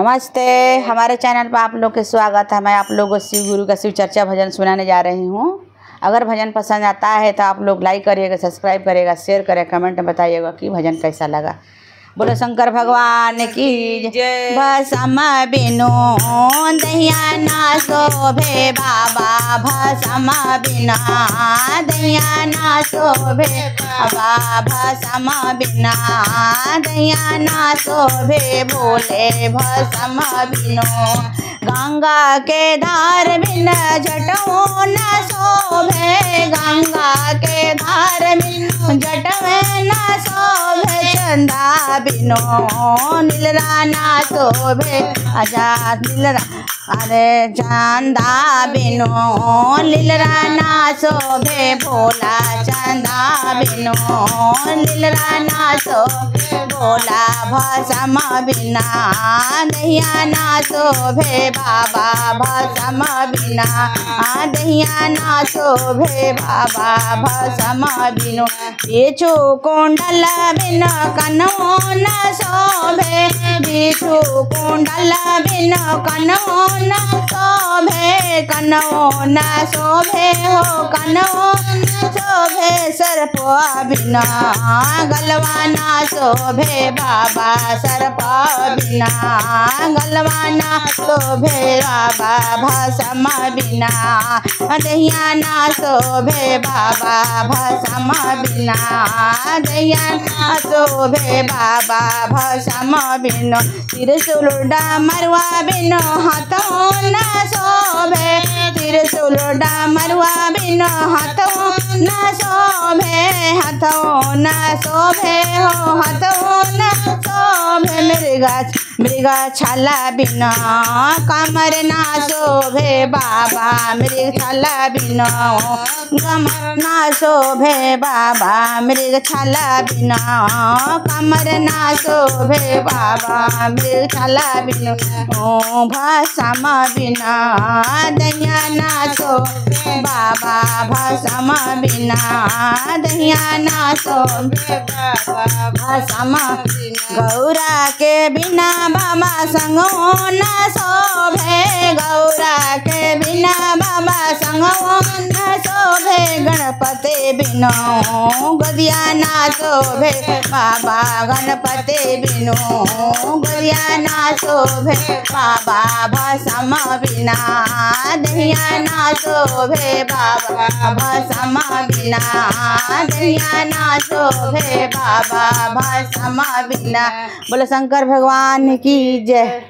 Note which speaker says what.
Speaker 1: नमस्ते, हमारे चैनल पर आप लोग के स्वागत है। मैं आप लोगों को शिव गुरु का शिव चर्चा भजन सुनाने जा रही हूँ। अगर भजन पसंद आता है तो आप लोग लाइक करिएगा, सब्सक्राइब करिएगा, शेयर करें, कमेंट में बताइएगा कि भजन कैसा लगा। बोलो शंकर भगवान की जय। भसम बिनु दहिया ना शोभे बाबा, भसम बिना दहिया ना शोभे बाबा, भसम बिना दहिया ना शोभे बोले भसम बिनु। गंगा के धार बिन जटों न शोभे, गंगा के धार बिन जटों न शोभे, चंदा बिनो नीलरा ना शोभे आजाद नीलरा, अरे चंदा बिनो नीलरा ना शोभे भोला, चंदा बिनो नीलरा ना शोभे भोला, भसम बिना दहिया ना शोभे बाबा, भसम बिना दहिया ना शोभे बाबा, भसम बिनु। बिच्छू कुंडल बिन कनो न शोभे, बिच्छू कुंडल बिन कनो न शोभे, कनो न शोभे हो कनो शोभे, सर्प बिना गलवा ना शोभे बाबा, सर्प बिना गलवा ना शोभे बाबा, भसम बिना दहिया ना शोभे बाबा, भसम बिना दहिया ना शोभे बाबा, भसम बिनु। त्रिशूल डमरुआ बिनु हाथों न शोभे, त्रिशूल डमरुआ बिनु हाथों न शोभे, हाथों न शोभे हो हाथों न शोभे, मृग छाला बिना कमर ना शोभे बाबा, मृग छाला बिना कमर ना शोभे बाबा, मृग छाला बिना कमर ना शोभे बाबा, मृग छाला बिनु। ओ भसम बिना दहिया ना शोभे बाबा, भसम बिना दहिया ना शोभे बाबा, भसम। गौरा के बिना बाबा संगो न शोभे, गौरा के बिना बाबा संगो न शोभे, गणपति बिनु गदिया ना शोभे बाबा, गणपति बिनु गदिया ना शोभे बाबा, भसम बिना दहिया ना शोभे बाबा, भसम बिना दहिया ना शोभे बाबा, भसम बिना। बोलो शंकर भगवान की जय।